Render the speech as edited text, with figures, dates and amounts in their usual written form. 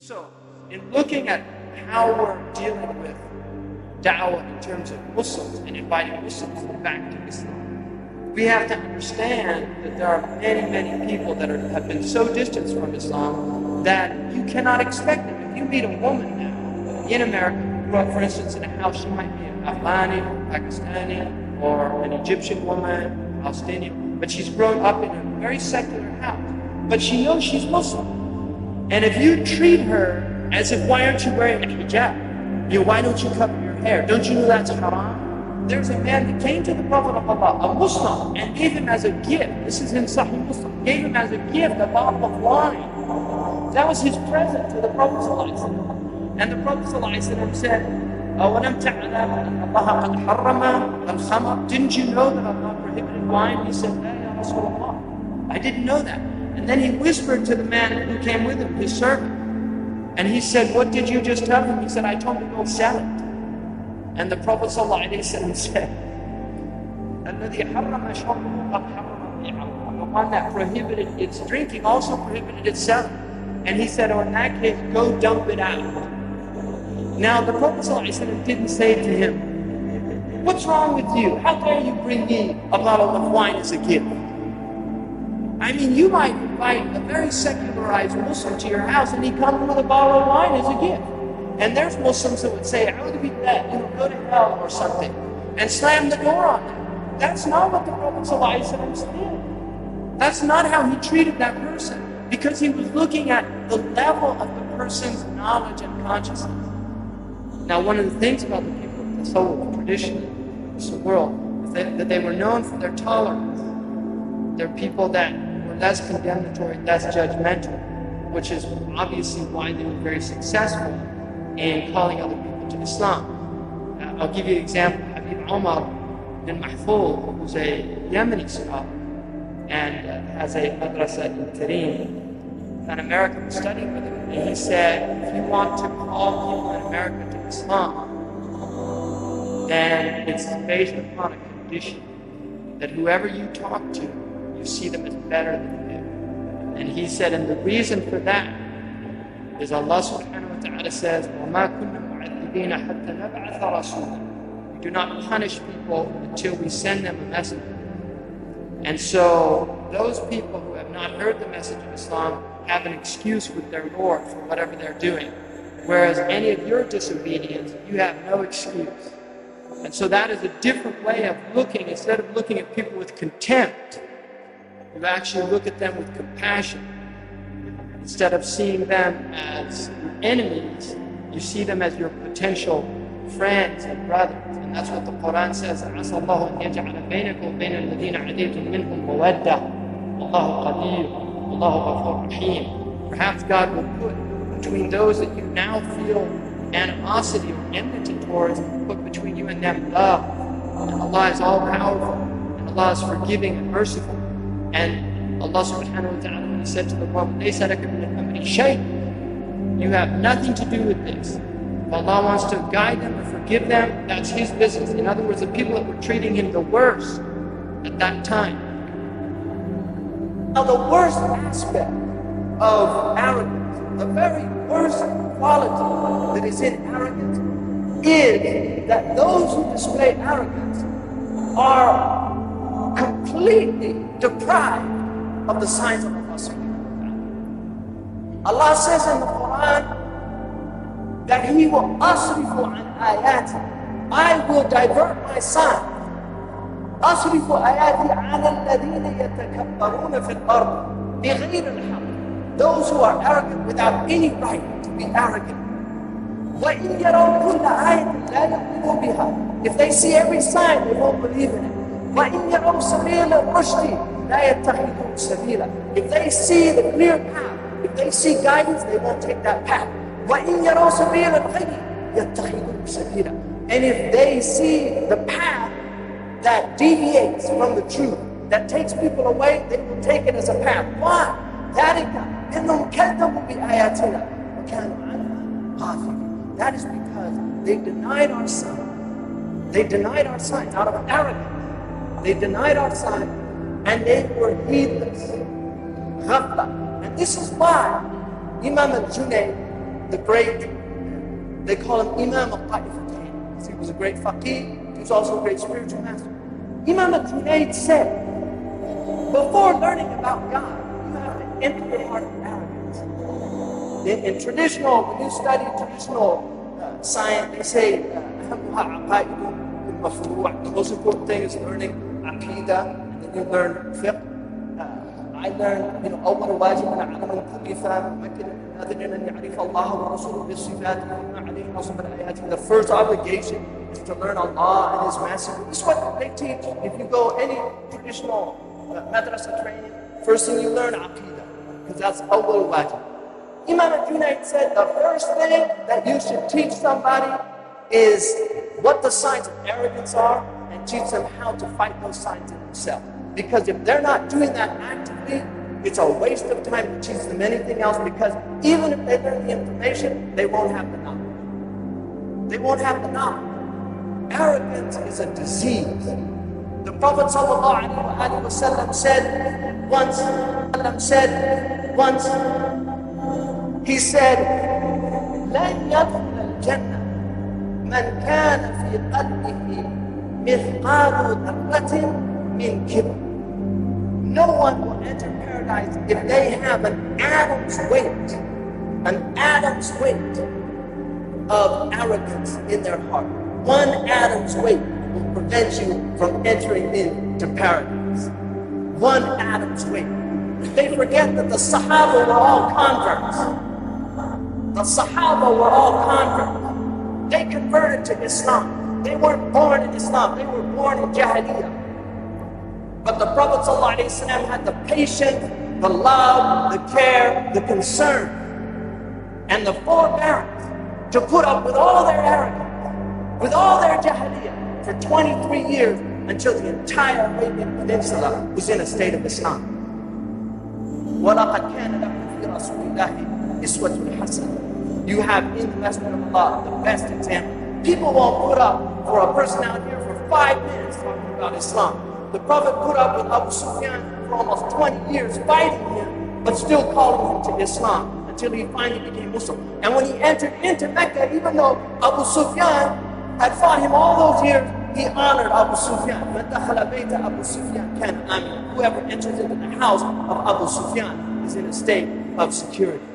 So, in looking at how we're dealing with da'wah in terms of Muslims and inviting Muslims back to Islam, we have to understand that there are many, many people that have been so distant from Islam that you cannot expect it. If you meet a woman now in America who grew up, for instance, in a house, she might be an Afghani or Pakistani or an Egyptian woman, Palestinian, but she's grown up in a very secular house, but she knows she's Muslim. And if you treat her as if, why aren't you wearing a hijab? Why don't you cover your hair? Don't you know that's haram? There's a man that came to the Prophet of Allah, a Muslim, and gave him as a gift, this is in Sahih Muslim, gave him as a gift a bottle of wine. That was his present to the Prophet ﷺ. And the Prophet ﷺ said, أَوَلَمْ تَعْلَمْ أَنَّ اللَّهَ قَدْ حَرَّمَ الْخَمْرَ. Didn't you know that Allah prohibited wine? He said, لَا يَا رَسُولَ اللَّهِ. I didn't know that. And then he whispered to the man who came with him, his servant. And he said, what did you just tell him? He said, I told him to go sell it. And the Prophet ﷺ said, الَّذِي حَرَّمَ شُرْبَهُ قَدْ حَرَّمَ بِيعَهُ. The one that prohibited its drinking also prohibited its selling. And he said, in that case, go dump it out. Now the Prophet ﷺ didn't say to him, what's wrong with you? How dare you bring me a bottle of wine as a gift? I mean, you might invite a very secularized Muslim to your house and he comes with a bottle of wine as a gift. And there's Muslims that would say, how would it be that? Go to hell or something, and slam the door on them. That's not what the Prophet ﷺ said. That's not how he treated that person, because he was looking at the level of the person's knowledge and consciousness. Now, one of the things about the people of Tasawwuf traditionally in the world is that they were known for their tolerance. They're people that were less condemnatory, less judgmental, which is obviously why they were very successful in calling other people to Islam. I'll give you an example. Habib Omar bin Mahfouz, who's a Yemeni scholar and has a madrasa in Tarim. An American was studying with him, and he said, if you want to call people in America to Islam, then it's based upon a condition that whoever you talk to, you see them as better than you. And he said, and the reason for that is Allah subhanahu wa ta'ala says, وَمَا كُنَّا مُعَذِّبِينَ حَتَّى نَبْعَثَ رَسُولًا. We do not punish people until we send them a messenger. And so those people who have not heard the message of Islam have an excuse with their Lord for whatever they're doing. Whereas any of your disobedience, you have no excuse. And so that is a different way of looking. Instead of looking at people with contempt, you actually look at them with compassion. Instead of seeing them as enemies, you see them as your potential friends and brothers. And that's what the Quran says, عَسَى اللَّهُ أَنْ يَجْعَلَ بَيْنَكُمْ وَبَيْنَ الَّذِينَ عَدَيْتُم مِّنْهُمْ مَوَدَّةً وَاللَّهُ قَدِيرٌ وَاللَّهُ غَفُورٌ رَحِيمٌ. Perhaps God will put between those that you now feel animosity or enmity towards, put between you and them love. And Allah is all-powerful, and Allah is forgiving and merciful. And Allah subhanahu wa ta'ala, when He said to the Prophet, لَيْسَ لَكَ مِنَ الْأَمْرِ شَيْءٌ, you have nothing to do with this. If Allah wants to guide them or forgive them, that's His business. In other words, the people that were treating Him the worst at that time. Now, the worst aspect of arrogance, the very worst quality that is in arrogance, is that those who display arrogance are completely deprived of the signs of Allah subhanahu wa ta'ala. Allah says in the Quran that He will asrifu an ayati. I will divert my signs. أصرف آياتي على الذين يتكبرون في الأرض بغير الحق. Those who are arrogant without any right to be arrogant. وإن يروا كل آية لا يؤمنوا بها. If they see every sign, they won't believe in it. وإن يروا سبيل الرشد لا يتخذوه سبيلا. If they see the clear path, if they see guidance, they won't take that path. وإن يروا سبيل الغي يتخذوه سبيلا. And if they see the path that deviates from the truth, that takes people away, they will take it as a path. Why? ذلك إنهم كذبوا بآياتنا وكانوا عنها غافلين. That is because they denied our sign. They denied our sign out of arrogance. They denied our sign and they were heedless. غفلة. And this is why Imam al-Junayd the great, they call him Imam al-Ta'ifatayn, because he was a great faqih, he was also a great spiritual master. Imam al-Junayd said, before learning about God, you have to enter the heart of arrogance. In traditional, when you study traditional science, they say, the most important thing is learning aqidah, and then you learn fiqh. I learned, أول واجب على من كل فهم ممكن أن يعرف الله ورسوله بصفاته وما عليه نصب الآيات. The first obligation is to learn Allah and His Messenger. This is what they teach. If you go any traditional madrasa training, first thing you learn aqidah, because that's أول واجب. Imam al-Junayd said the first thing that you should teach somebody is what the signs of arrogance are, and teach them how to fight those signs in themselves. Because if they're not doing that actively, it's a waste of time to teach them anything else, because even if they learn the information, they won't have the knowledge. They won't have the knowledge. Arrogance is a disease. The Prophet ﷺ said once, he said, لَنْ يَدْخُلَ الْجَنَّةِ مَنْ كَانَ فِي قَلْبِهِ مِثْقَالُ ذَرَّةٍ مِنْ كِبْرٍ. No one will enter paradise if they have an atom's weight of arrogance in their heart. One atom's weight will prevent you from entering into paradise. One atom's weight. They forget that the Sahaba were all converts. The Sahaba were all converts. They converted to Islam. They weren't born in Islam. They were born in Jahiliyyah. But the Prophet ﷺ had the patience, the love, the care, the concern, and the forbearance to put up with all their arrogance, with all their jahiliyyah for 23 years until the entire Arabian Peninsula was in a state of Islam. وَلَقَدْ كَانَ لَكُمْ فِي رَسُولِ اللَّهِ إِسْوَةٌ حَسَنَةٌ. You have in the Messenger of Allah the best example. People won't put up for a person out here for 5 minutes talking about Islam. The Prophet put up with Abu Sufyan for almost 20 years, fighting him, but still calling him to Islam until he finally became Muslim. And when he entered into Mecca, even though Abu Sufyan had fought him all those years, he honored Abu Sufyan. Whoever enters into the house of Abu Sufyan is in a state of security.